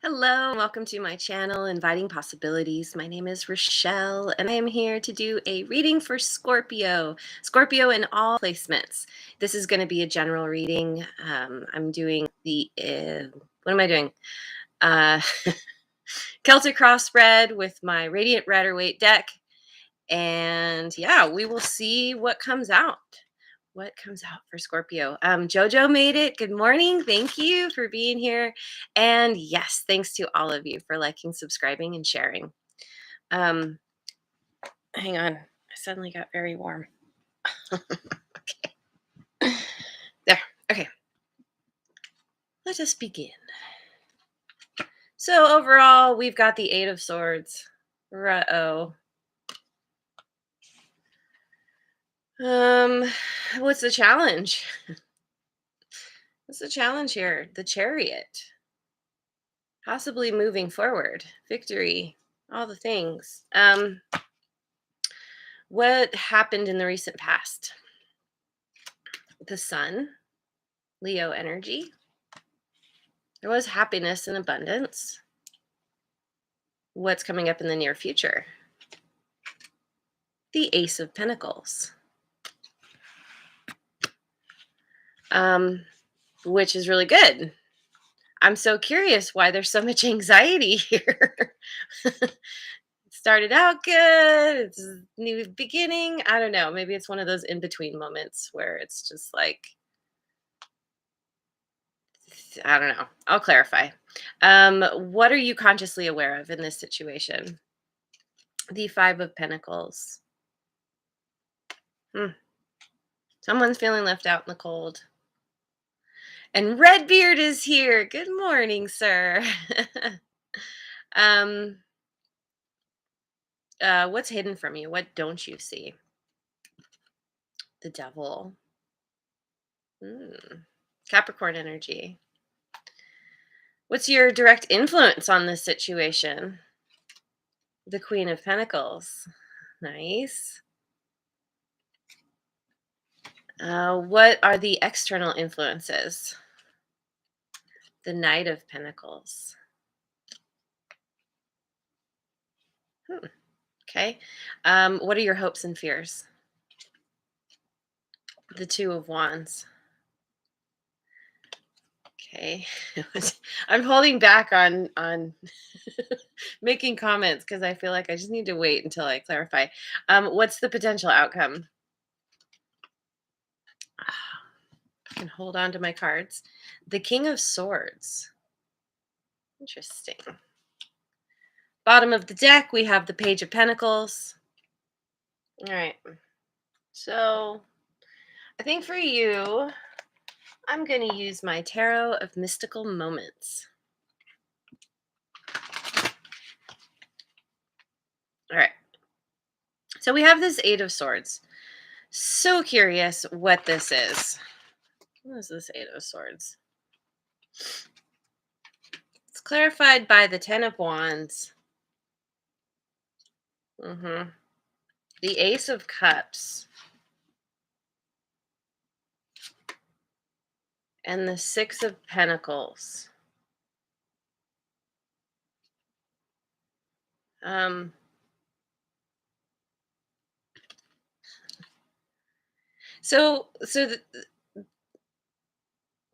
Hello, welcome to my channel, Inviting Possibilities. My name is Rochelle, and I am here to do a reading for Scorpio. Scorpio in all placements. This is going to be a general reading. I'm doing what am I doing? Uh, Celtic cross spread with my Radiant Rider Waite deck. And yeah, we will see what comes out. What comes out for Scorpio? Jojo made it. Good morning. Thank you for being here. And yes, thanks to all of you for liking, subscribing, and sharing. Um, Hang on. I suddenly got very warm. There. Okay. Let us begin. So overall, we've got the Eight of Swords. Ruh-oh. What's the challenge? What's the challenge here? The Chariot. Possibly moving forward, victory, all the things. What happened in the recent past? The Sun, Leo energy. There was happiness and abundance. What's coming up in the near future? The Ace of Pentacles, which is really good. I'm so curious why there's so much anxiety here. Started out good. It's a new beginning. I don't know. Maybe it's one of those in-between moments where it's just like, I don't know. I'll clarify. What are you consciously aware of in this situation? The Five of Pentacles. Someone's feeling left out in the cold. And Redbeard is here. Good morning, sir. What's hidden from you? What don't you see? The Devil. Capricorn energy. What's your direct influence on this situation? The Queen of Pentacles. Nice. What are the external influences? The Knight of Pentacles. Okay. What are your hopes and fears? The Two of Wands. Okay. I'm holding back on making comments because I feel like I just need to wait until I clarify. What's the potential outcome? I can hold on to my cards. The King of Swords. Interesting. Bottom of the deck, we have the Page of Pentacles. All right. So I think for you, I'm going to use my Tarot of Mystical Moments. All right. So we have this Eight of Swords. So curious what this is. What is this Eight of Swords? It's clarified by the Ten of Wands. The Ace of Cups. And the Six of Pentacles.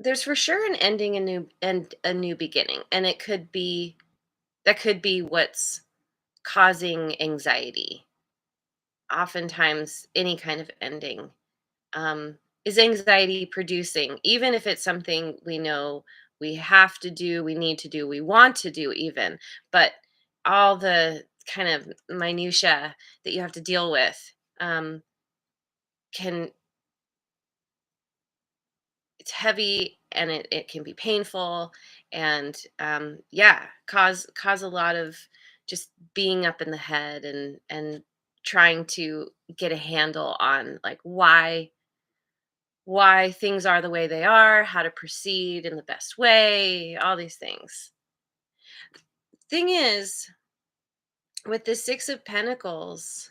There's for sure an ending, a new beginning, and that could be what's causing anxiety. Oftentimes, any kind of ending is anxiety producing, even if it's something we know we have to do, we need to do, we want to do, even. But all the kind of minutia that you have to deal with can it's heavy, and it can be painful, and cause a lot of just being up in the head, and trying to get a handle on like why things are the way they are, how to proceed in the best way, all these things. Thing is, with the Six of Pentacles,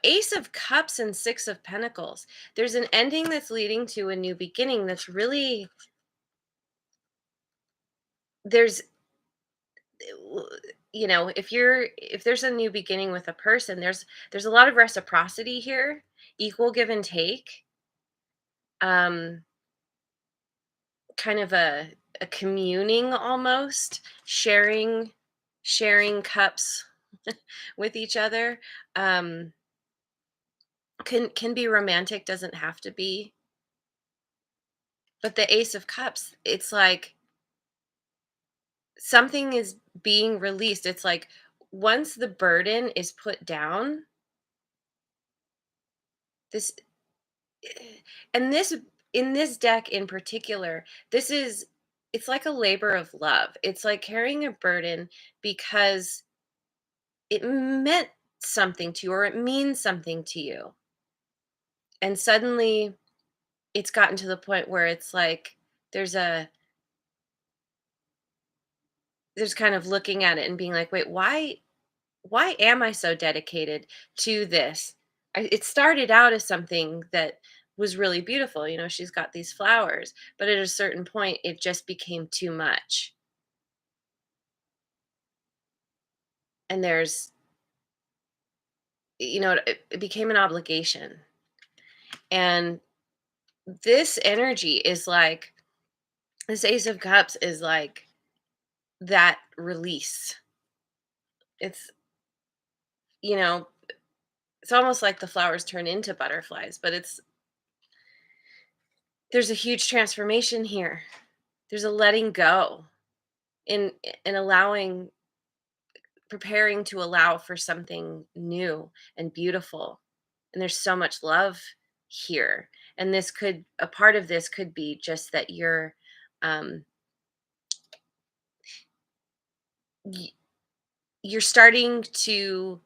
Ace of Cups and Six of Pentacles, there's an ending that's leading to a new beginning that's really there's if there's a new beginning with a person, there's a lot of reciprocity here, equal give and take, um kind of a communing, almost sharing cups with each other. um can be romantic, doesn't have to be. But the Ace of Cups, it's like something is being released. It's like once the burden is put down, this and this in this deck in particular, this is it's like a labor of love. It's like carrying a burden because it meant something to you, or it means something to you. And suddenly it's gotten to the point where it's like there's a there's kind of looking at it and being like, wait, why am I so dedicated to this? It started out as something that was really beautiful. She's got these flowers, but at a certain point, it just became too much. And it became an obligation. And this energy is like, this Ace of Cups is like that release. It's, you know, it's almost like the flowers turn into butterflies, but there's a huge transformation here. There's a letting go in allowing preparing to allow for something new and beautiful. And there's so much love here. And a part of this could be just that um y- you're starting to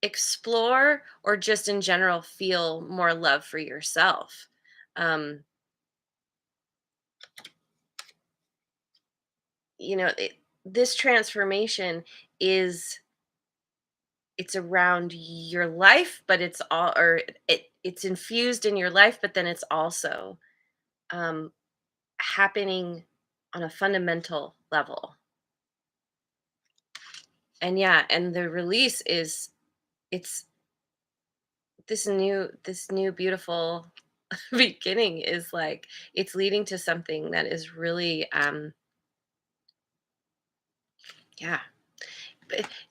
explore, or just in general feel more love for yourself. um you know it, this transformation is it's around your life, but it's infused in your life, but then it's also um happening on a fundamental level. And yeah, and the release is it's this new beautiful beginning is like it's leading to something that is really yeah,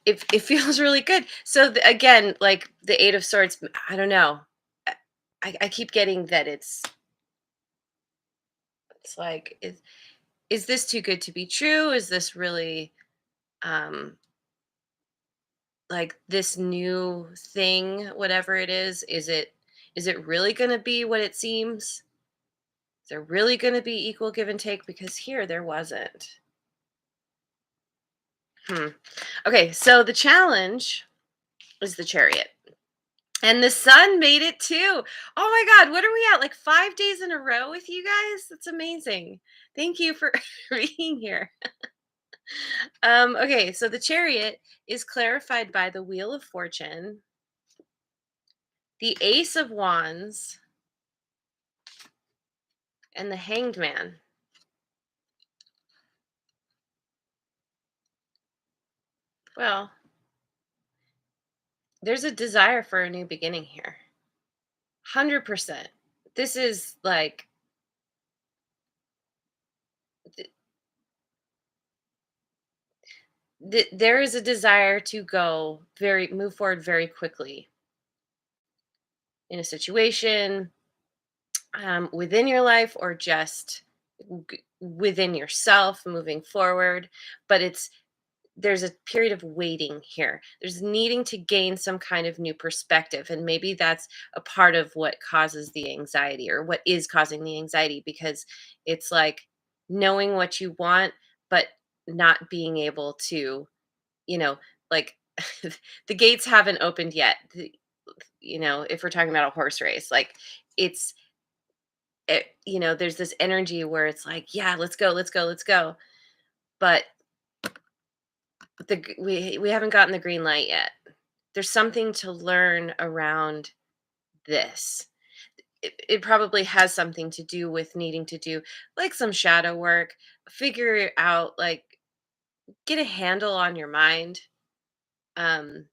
it feels really good. So again, like the Eight of Swords, I don't know. I keep getting that it's like is this too good to be true? Is this really um like this new thing, whatever it is it really going to be what it seems? Is there really going to be equal give and take? Because here there wasn't. Hmm. Okay, so the challenge is the Chariot. And the sun made it too. Oh my God, what are we at? Like 5 days in a row with you guys? That's amazing. Thank you for being here. Okay, so the Chariot is clarified by the Wheel of Fortune, the Ace of Wands, and the Hanged Man. Well, there's a desire for a new beginning here. 100%. This is like there is a desire to move forward very quickly in a situation, within your life, or just within yourself moving forward. But there's a period of waiting here. There's needing to gain some kind of new perspective. And maybe that's a part of what causes the anxiety, or what is causing the anxiety, because it's like knowing what you want, but not being able to, you know, like the gates haven't opened yet. If we're talking about a horse race, like it's, there's this energy where it's like, yeah, let's go, let's go, let's go. But we haven't gotten the green light yet. There's something to learn around this. it probably has something to do with needing to do like some shadow work, figure out, like, get a handle on your mind. Um,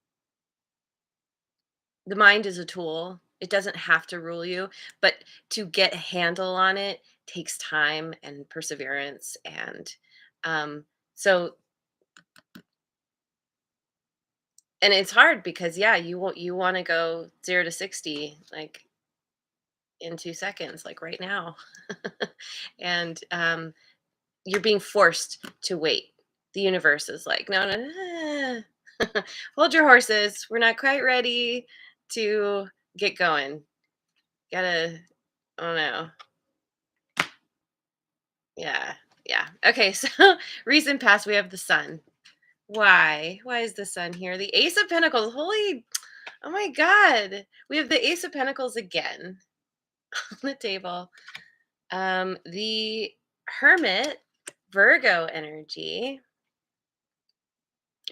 the mind is a tool. It doesn't have to rule you, but to get a handle on it takes time and perseverance. And um, so, and it's hard because, yeah, you want to go 0 to 60 like in 2 seconds, like right now. And you're being forced to wait. The universe is like, no, no, no, no. Hold your horses. We're not quite ready to get going. Gotta, I don't know. Yeah, yeah. Okay, so recent past, we have the sun. Why? Why is the sun here? The Ace of Pentacles. Holy, oh my God. We have the Ace of Pentacles again on the table. The Hermit, Virgo energy.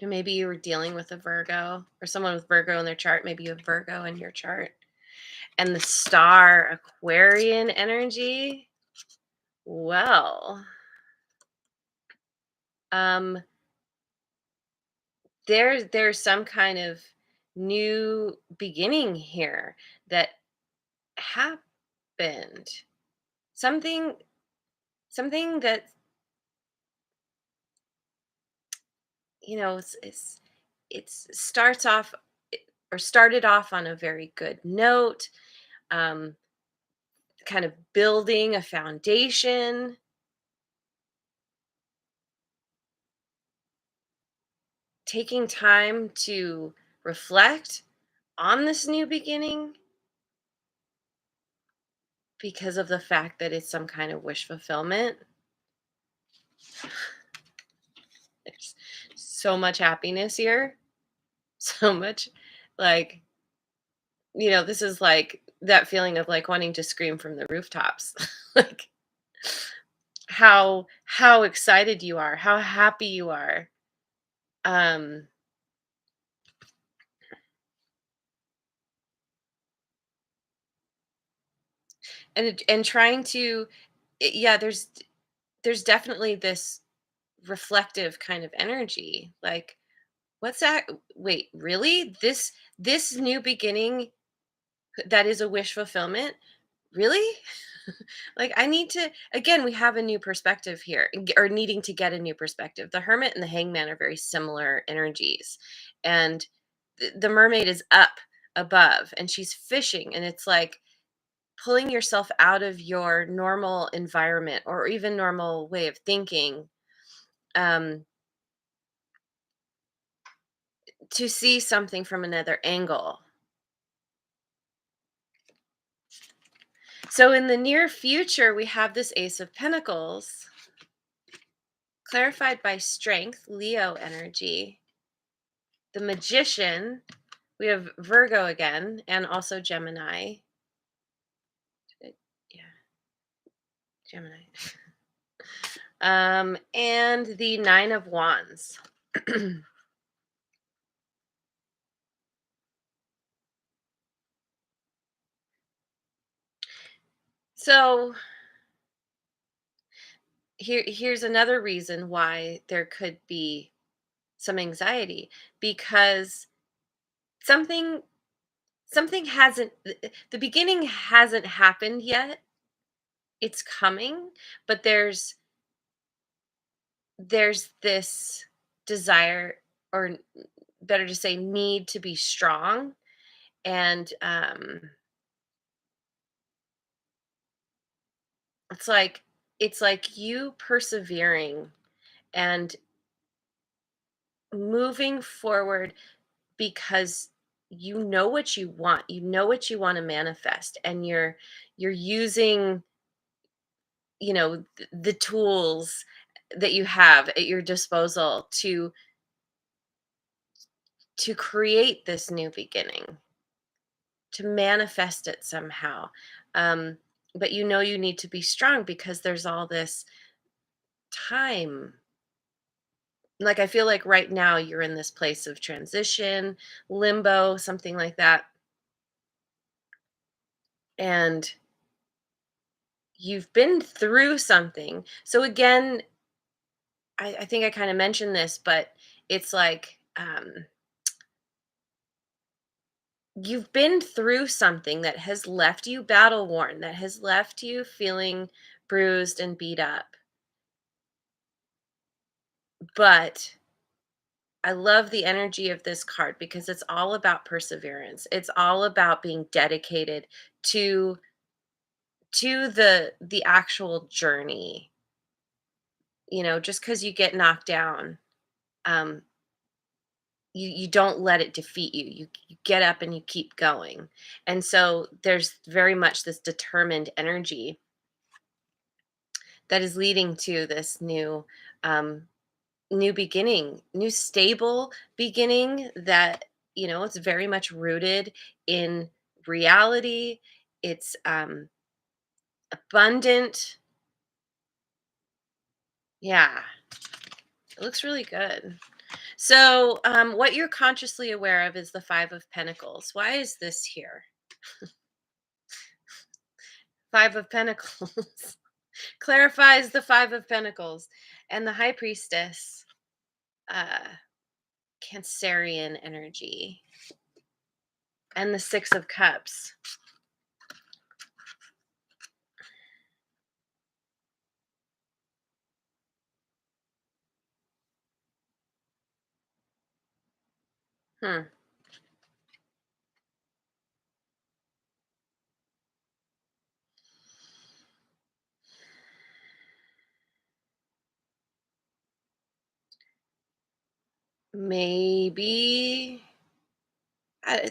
And maybe you were dealing with a Virgo or someone with Virgo in their chart. Maybe you have Virgo in your chart. And the Star, Aquarian energy. Well, um, there's some kind of new beginning here that happened. Something something that, it's starts off or started off on a very good note. Um, kind of building a foundation, taking time to reflect on this new beginning because of the fact that it's some kind of wish fulfillment. There's so much happiness here, so much, like, this is like that feeling of like wanting to scream from the rooftops. Like how excited you are, how happy you are. Um and trying to, yeah, there's definitely this reflective kind of energy. Like, what's that? Wait, really? This new beginning that is a wish fulfillment? Really? Like, I need to, again, we have a new perspective here, or needing to get a new perspective. The Hermit and the Hangman are very similar energies. And the mermaid is up above and she's fishing, and it's like pulling yourself out of your normal environment or even normal way of thinking, um, to see something from another angle. So in the near future, we have this Ace of Pentacles, clarified by Strength, Leo energy. The Magician, we have Virgo again, and also Gemini. Yeah, Gemini. And the Nine of Wands. So here's another reason why there could be some anxiety, because something something hasn't, the beginning hasn't happened yet. It's coming, but there's this desire, or better to say need, to be strong. And it's like you persevering and moving forward because you know what you want to manifest, and you're using, the tools that you have at your disposal to create this new beginning, to manifest it somehow. um but you need to be strong because there's all this time. Like, I feel like right now you're in this place of transition, limbo, something like that. And you've been through something. So again, I think I kind of mentioned this, but it's like you've been through something that has left you battle worn, that has left you feeling bruised and beat up. But I love the energy of this card because it's all about perseverance. It's all about being dedicated to the actual journey. Just because you get knocked down, um, you don't let it defeat you. You get up and you keep going. And so there's very much this determined energy that is leading to this um, new beginning, new stable beginning that, it's very much rooted in reality. It's abundant. Yeah, it looks really good. So, what you're consciously aware of is the Five of Pentacles. Why is this here? Five of Pentacles clarifies the Five of Pentacles and the High Priestess, uh, Cancerian energy, and the Six of Cups. Hmm. Maybe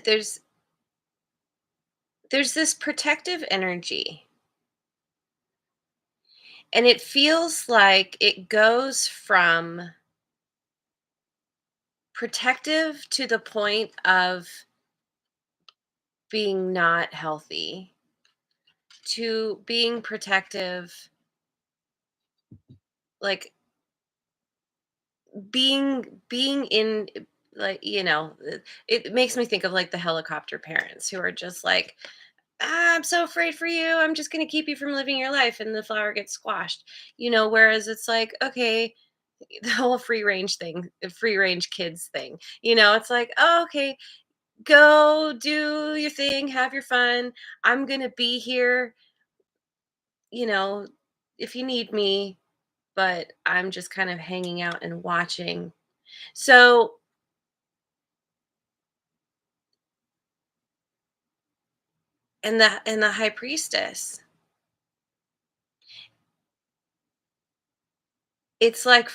there's this protective energy, and it feels like it goes from protective to the point of being not healthy to being protective, like being in, like, it makes me think of like the helicopter parents who are just like, I'm so afraid for you, I'm just going to keep you from living your life, and the flower gets squashed. Whereas it's like, okay, the whole free range thing, the free range kids thing, it's like, oh, okay, go do your thing, have your fun, I'm going to be here, you know if you need me, but I'm just kind of hanging out and watching. So, and the high priestess, it's like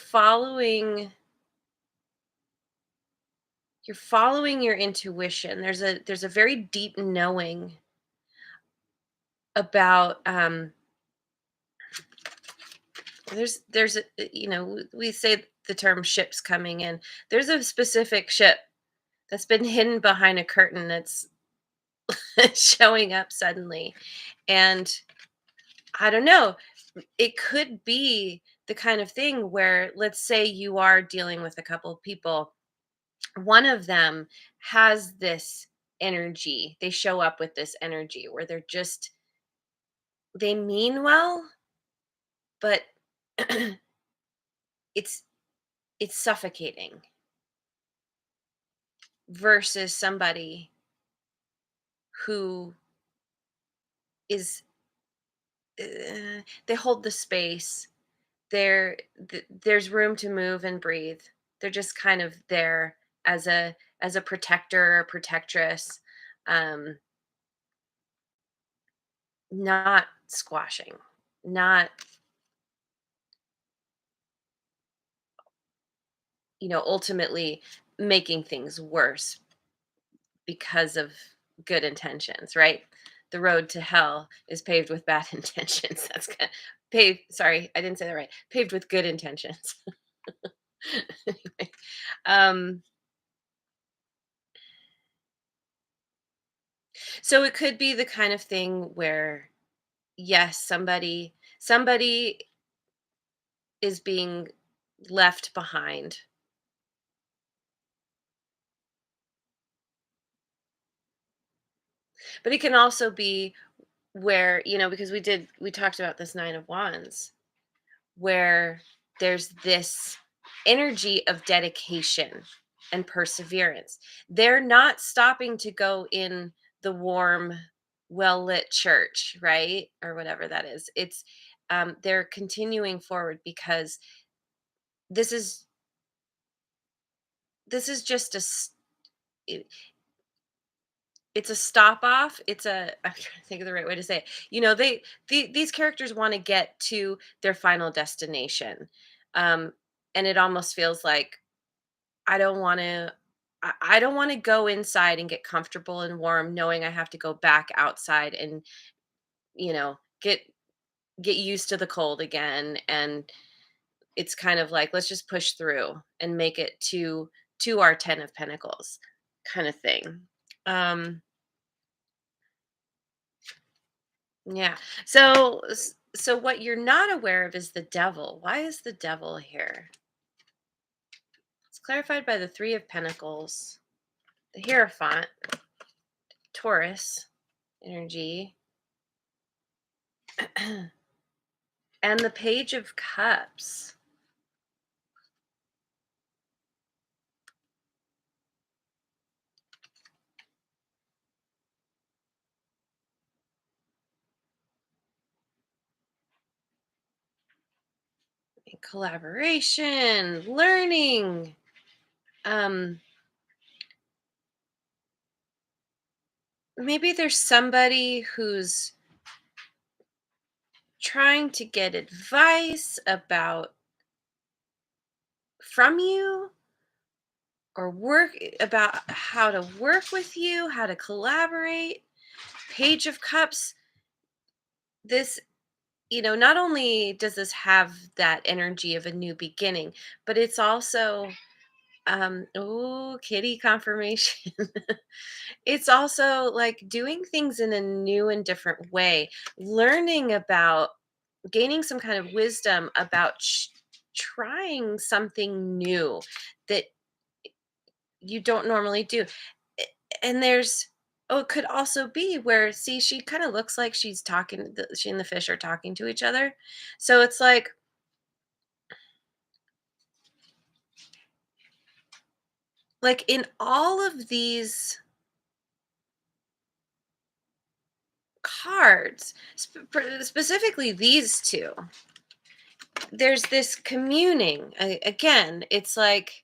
you're following your intuition. There's a very deep knowing about, there's a, we say the term ships coming in. There's a specific ship that's been hidden behind a curtain that's showing up suddenly. And I don't know, it could be the kind of thing where, let's say you are dealing with a couple of people, one of them has this energy, they show up with this energy where they mean well, but it's it's suffocating, versus somebody who is, they hold the space, there's room to move and breathe. They're just kind of there as a protector or protectress, um, not squashing, not, ultimately making things worse because of good intentions, right? The road to hell is paved with bad intentions. That's kind of paved. Sorry, I didn't say that right. Paved with good intentions. Anyway, um, so it could be the kind of thing where, yes, somebody is being left behind, but it can also be where, because we talked about this 9 of Wands, where there's this energy of dedication and perseverance. They're not stopping to go in the warm, well lit church, right? Or whatever that is. They're continuing forward because this is just it- it's a stop off. I'm trying to think of the right way to say it. These characters want to get to their final destination. Um, and it almost feels like I don't want to I don't want to go inside and get comfortable and warm knowing I have to go back outside and, you know, get used to the cold again. And it's kind of like, let's just push through and make it to our 10 of Pentacles kind of thing. Um yeah. So what you're not aware of is the devil. Why is the devil here? It's clarified by the 3 of Pentacles, the Hierophant, Taurus energy, and the Page of Cups. Collaboration, learning. Um, Maybe there's somebody who's trying to get advice about from you, or work about how to work with you, how to collaborate. Page of Cups, this, not only does this have that energy of a new beginning, but it's also, oh, kitty confirmation. It's also like doing things in a new and different way, learning about, gaining some kind of wisdom about trying something new that you don't normally do. A- And it could also be where, see, she kind of looks like she's talking, she and the fish are talking to each other. So it's like in all of these cards, specifically these two, there's this communing. Again, it's like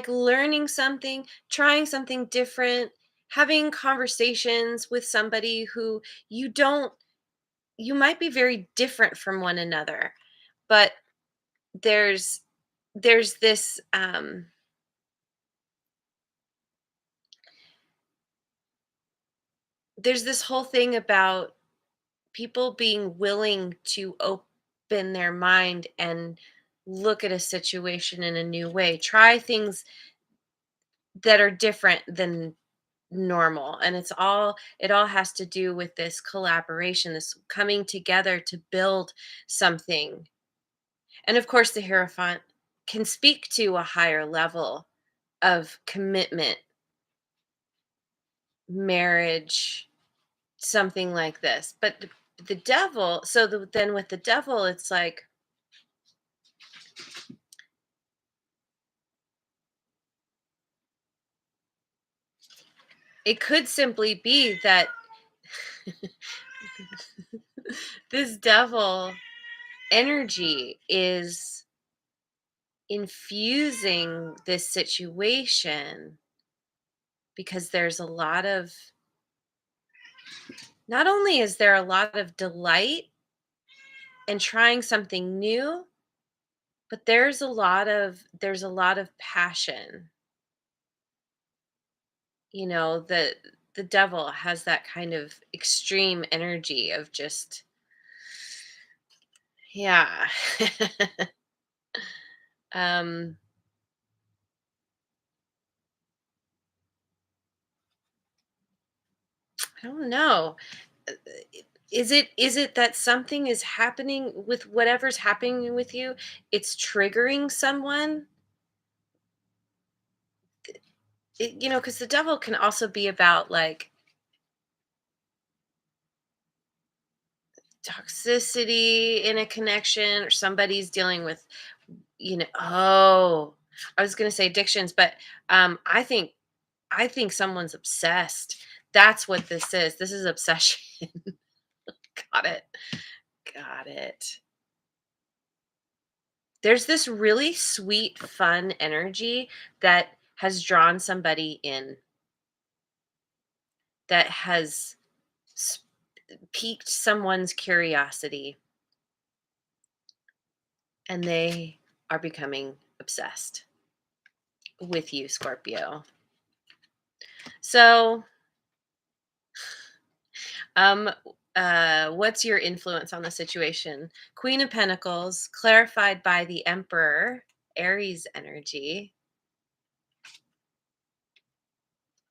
learning something, trying something different, having conversations with somebody who you don't you might be very different from one another, but there's there's this there's this whole thing about people being willing to open their mind and look at a situation in a new way, try things that are different than normal. And it all has to do with this collaboration, this coming together to build something. And of course the Hierophant can speak to a higher level of commitment, marriage, something like this. But the devil, then with the devil, it's like it could simply be that this devil energy is infusing this situation because there's a lot of, not only is there a lot of delight in trying something new, but there's a lot of passion. The devil has that kind of extreme energy of just, yeah. um I don't know. Uh, is it that something is happening with whatever's happening with you, it's triggering someone? Because the devil can also be about, like, toxicity in a connection, or somebody's dealing with, oh, I was going to say addictions, but I think someone's obsessed. That's what this is. This is obsession. Got it. Got it. There's this really sweet, fun energy that has drawn somebody in, that has s- piqued someone's curiosity, and they are becoming obsessed with you, Scorpio. So, um, what's your influence on the situation? Queen of Pentacles, clarified by the Emperor, Aries energy.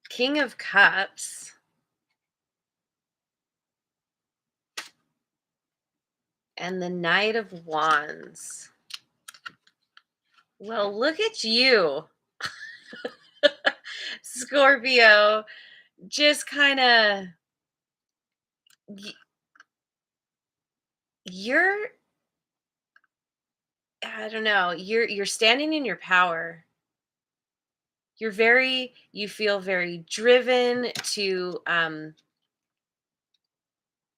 King of Cups, and the Knight of Wands. Well, look at you, Scorpio. Just kind of, you're, I don't know, you're standing in your power. You feel very driven to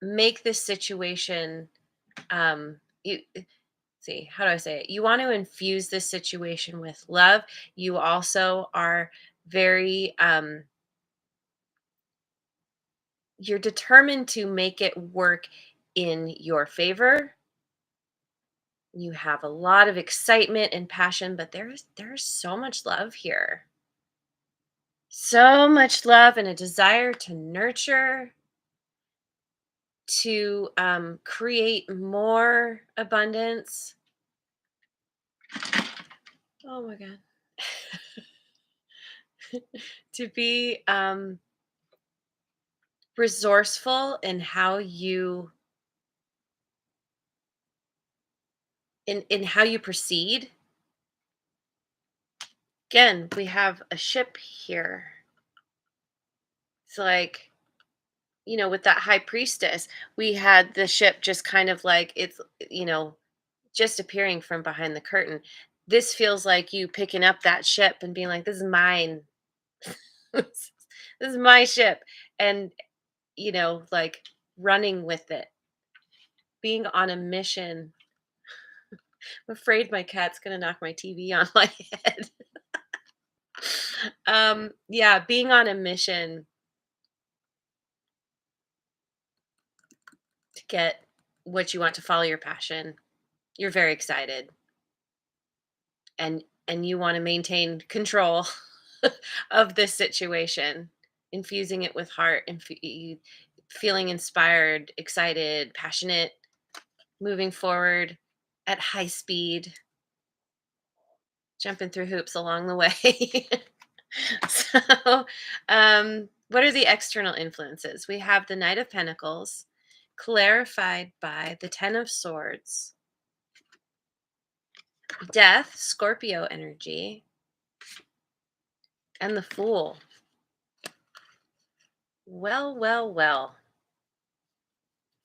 make this situation, you see, how do I say it? You want to infuse this situation with love. You also are very you're determined to make it work in your favor. You have a lot of excitement and passion, but there's so much love here. So much love and a desire to nurture, to create more abundance. Oh my God. To be resourceful in how you in how you proceed. Again, we have a ship here. It's like, with that high priestess, we had the ship just kind of like, it's, just appearing from behind the curtain. This feels like you picking up that ship and being like, this is mine. This is my ship. And, like running with it, being on a mission. I'm afraid my cat's going to knock my TV on my head. Yeah, being on a mission to get what you want, to follow your passion. You're very excited, and you want to maintain control of this situation, infusing it with heart and feeling inspired, excited, passionate, moving forward at high speed, jumping through hoops along the way. So, what are the external influences? We have the Knight of Pentacles, clarified by the Ten of Swords, Death, Scorpio energy, and the Fool. Well, well, well.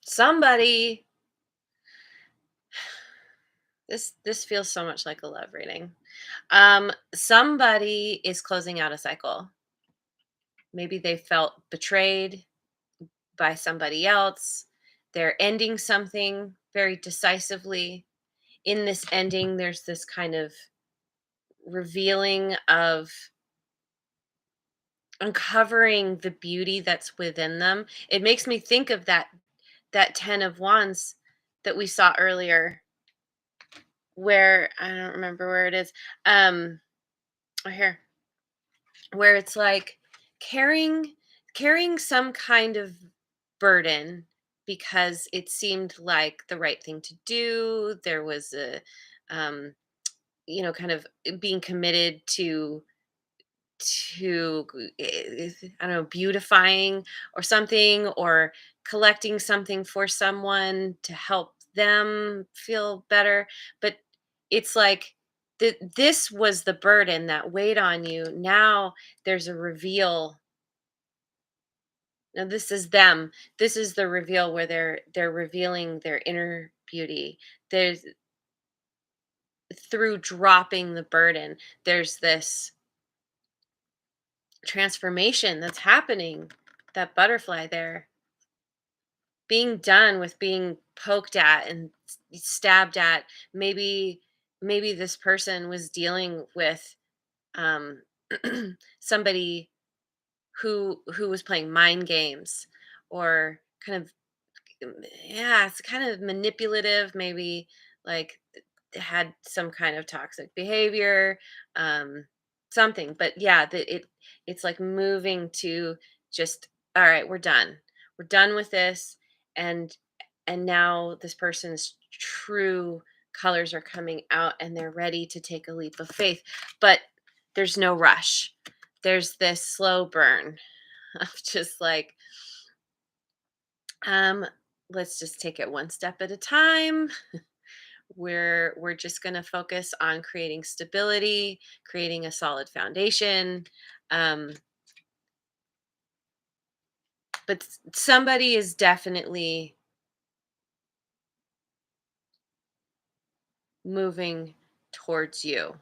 Somebody, this feels so much like a love reading. Somebody is closing out a cycle. Maybe they felt betrayed by somebody else. They're ending something very decisively. In this ending, there's this kind of revealing of uncovering the beauty that's within them. It makes me think of that 10 of wands that we saw earlier, where I don't remember where it is. Oh, here, where it's like carrying some kind of burden because it seemed like the right thing to do. There was a um kind of being committed to I don't know, beautifying or something, or collecting something for someone to help them feel better. But it's like this was the burden that weighed on you. Now there's a reveal Now this is them. This is the reveal where they're revealing their inner beauty. There's through dropping the burden, there's this transformation that's happening. That butterfly there being done with being poked at and stabbed at. Maybe this person was dealing with um somebody who was playing mind games, or kind of, yeah, it's kind of manipulative, maybe, like, had some kind of toxic behavior, um something. But yeah, it's like moving to just, all right, we're done with this. And now this person's true colors are coming out, and they're ready to take a leap of faith. But there's no rush. There's this slow burn of just like, um, let's just take it one step at a time. We're just going to focus on creating stability, creating a solid foundation. Um, but somebody is definitely moving towards you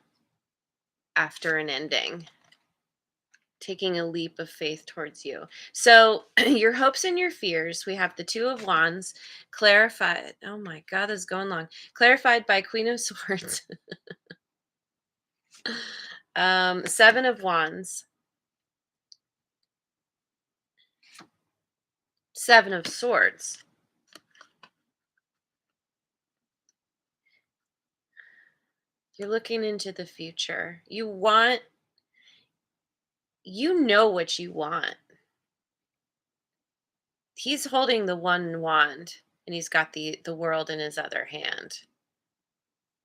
after an ending, taking a leap of faith towards you. So your hopes and your fears, we have the Two of Wands, clarified. Oh my God, this is going long. Clarified by Queen of Swords. Seven of Wands, Seven of Swords. You're looking into the future. You know what you want. He's holding the one wand, and he's got the world in his other hand.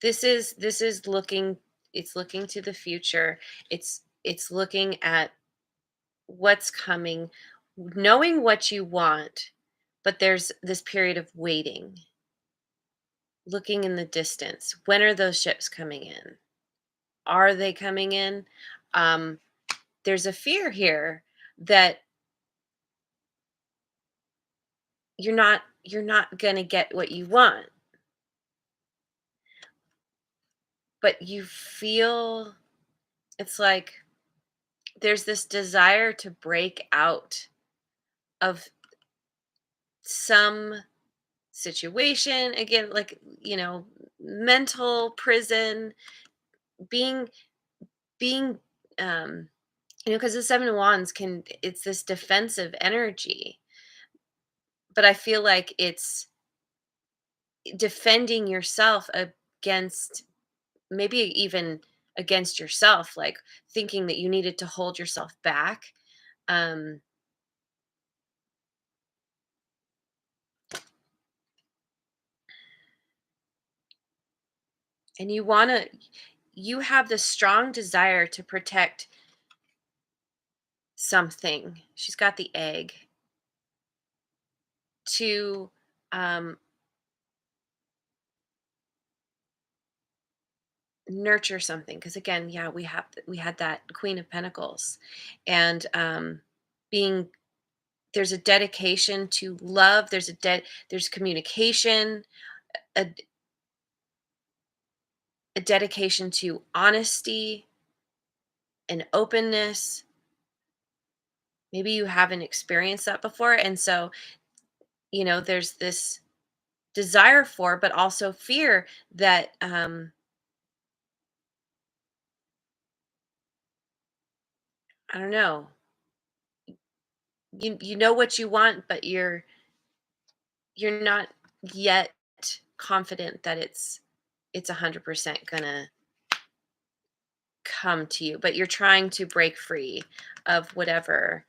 This is looking, it's looking to the future. It's looking at what's coming, knowing what you want, but there's this period of waiting, looking in the distance. When are those ships coming in? Are they coming in? Um, there's a fear here that you're not going to get what you want, but you feel, it's like there's this desire to break out of some situation again, like, mental prison, being being because the Seven of Wands can, it's this defensive energy, but I feel like it's defending yourself against, maybe even against yourself, like thinking that you needed to hold yourself back. um and you have this strong desire to protect something. She's got the egg, to um nurture something, because again, yeah, we had that Queen of Pentacles. And being, there's a dedication to love, there's communication, a, a dedication to honesty and openness. Maybe you haven't experienced that before, and so, there's this desire for, but also fear that, I don't know, you know what you want, but you're not yet confident that it's 100% gonna come to you, but you're trying to break free of whatever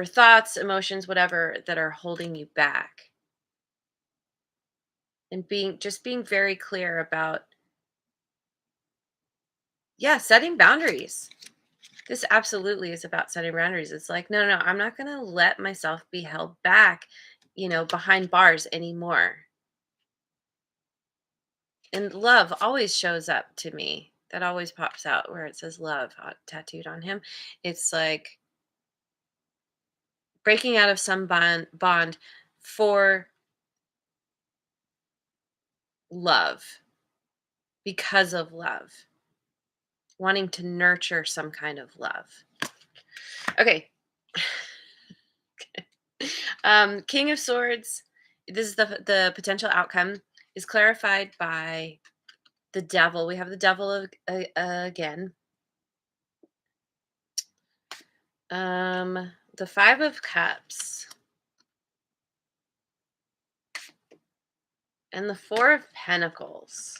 thoughts, emotions, whatever that are holding you back. And being very clear about, yeah, setting boundaries. This absolutely is about setting boundaries. It's like, no, no, no, I'm not going to let myself be held back, behind bars anymore. And love always shows up to me. That always pops out where it says love tattooed on him. It's like, breaking out of some bond for love, because of love, wanting to nurture some kind of love. Okay. King of Swords. This is the potential outcome is clarified by the Devil. We have the Devil again. The Five of Cups and the Four of Pentacles.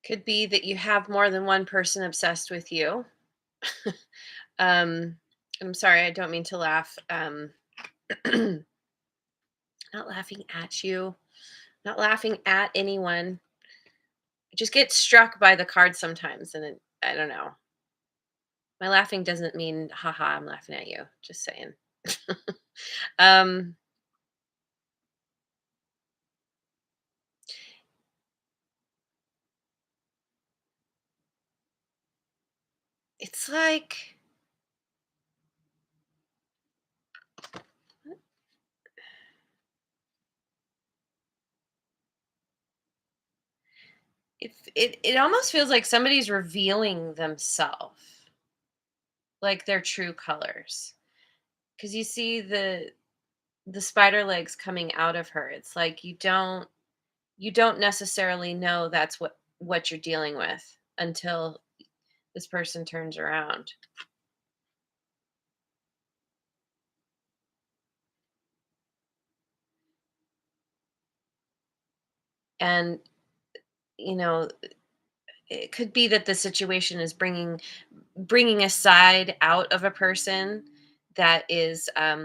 Could be that you have more than one person obsessed with you. um, I'm sorry, I don't mean to laugh. Not laughing at you, not laughing at anyone. I just get struck by the card sometimes, and I don't know. My laughing doesn't mean, haha, I'm laughing at you. Just saying. um, it's like it almost feels like somebody's revealing themselves, like their true colors. Because you see the spider legs coming out of her. It's like you don't necessarily know that's what you're dealing with until this person turns around. And you know, it could be that the situation is bringing a side out of a person that is I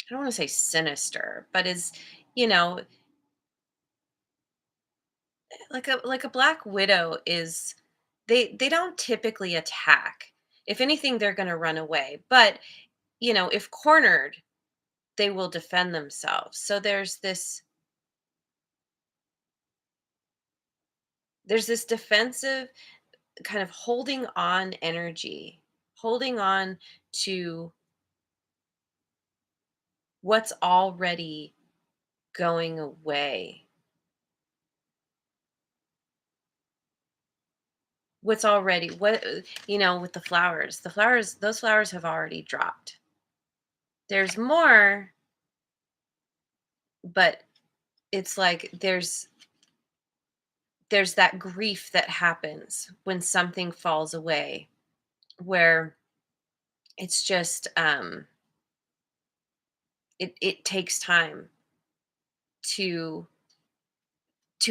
don't want to say sinister, but is, you know, like a black widow is, they don't typically attack. If anything, they're going to run away. But, if cornered, they will defend themselves. So there's this defensive kind of holding on energy, holding on to what's already going away. What's already what with the flowers, those flowers have already dropped. There's more, but it's like there's that grief that happens when something falls away, where it's just it takes time to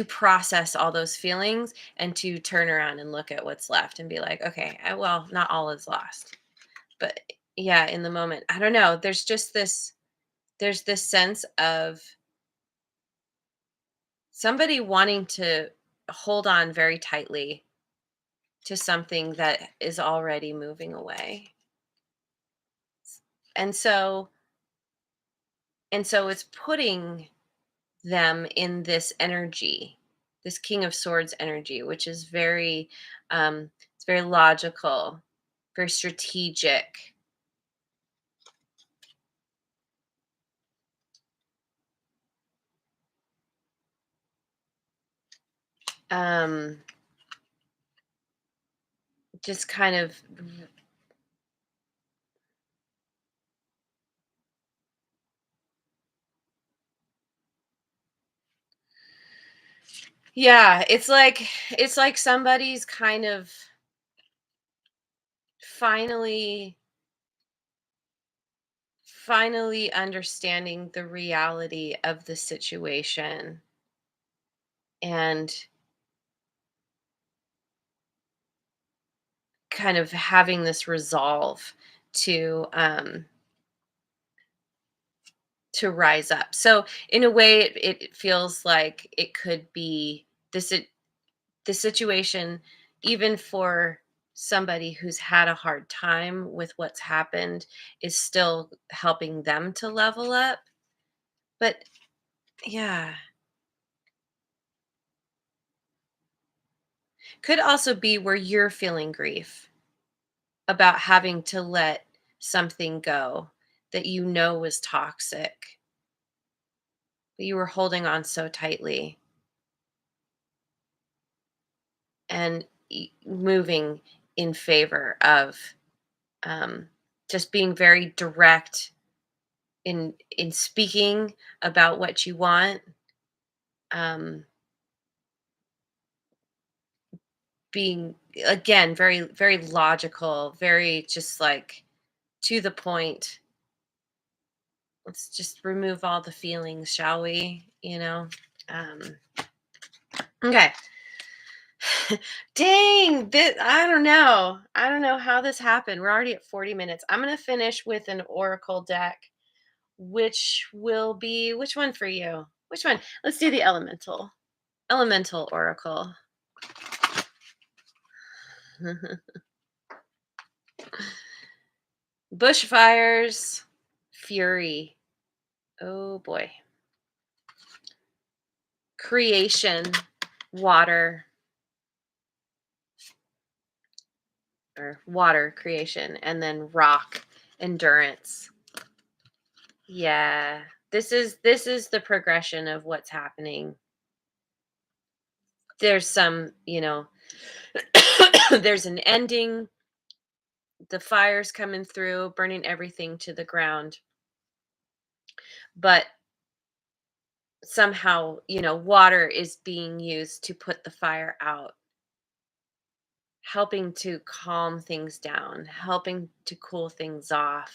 process all those feelings and to turn around and look at what's left and be like, okay, well, not all is lost. But yeah, in the moment, I don't know, there's this sense of somebody wanting to hold on very tightly to something that is already moving away. And so it's putting them in this energy, this King of Swords energy, which is it's very logical, very strategic. Um, just kind of, yeah, it's like somebody's kind of finally understanding the reality of the situation, and kind of having this resolve to rise up. So in a way, it feels like it could be this the situation, even for somebody who's had a hard time with what's happened is still helping them to level up. But yeah, could also be where you're feeling grief about having to let something go that you know was toxic, but you were holding on so tightly and moving in favor of um, just being very direct in speaking about what you want, um, being again very logical, very just like to the point. Let's just remove all the feelings, shall we? Um, okay. Dang, I don't know how this happened. We're already at 40 minutes. I'm going to finish with an oracle deck, which will be which one for you? Which one? Let's do the elemental. Elemental oracle. Bushfires, fury. Oh boy. Creation, water, or water creation, and then rock, endurance. Yeah. This is the progression of what's happening. There's some, there's an ending, the fire's coming through, burning everything to the ground. But somehow, water is being used to put the fire out, helping to calm things down, helping to cool things off.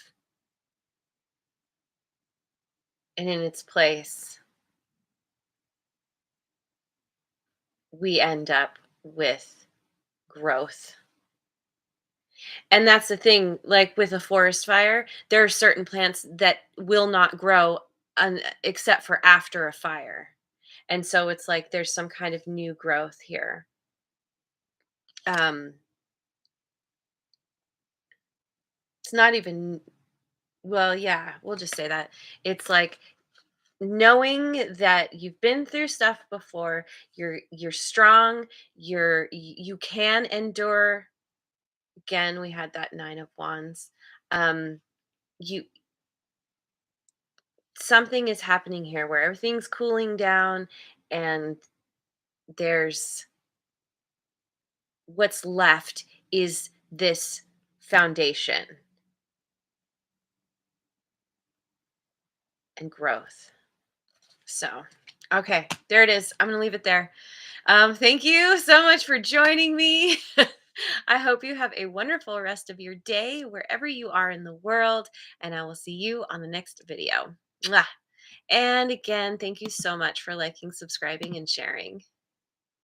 And in its place, we end up with growth. And that's the thing, like with a forest fire, there are certain plants that will not grow except for after a fire. And so it's like there's some kind of new growth here. Um, it's not even, well, yeah, we'll just say that. It's like knowing that you've been through stuff before, you're strong, you can endure. Again, we had that 9 of wands. Um, you Something is happening here where everything's cooling down, and there's what's left is this foundation and growth. So, okay, there it is. I'm going to leave it there. Thank you so much for joining me. I hope you have a wonderful rest of your day wherever you are in the world, and I will see you on the next video. Mwah. And again, thank you so much for liking, subscribing, and sharing.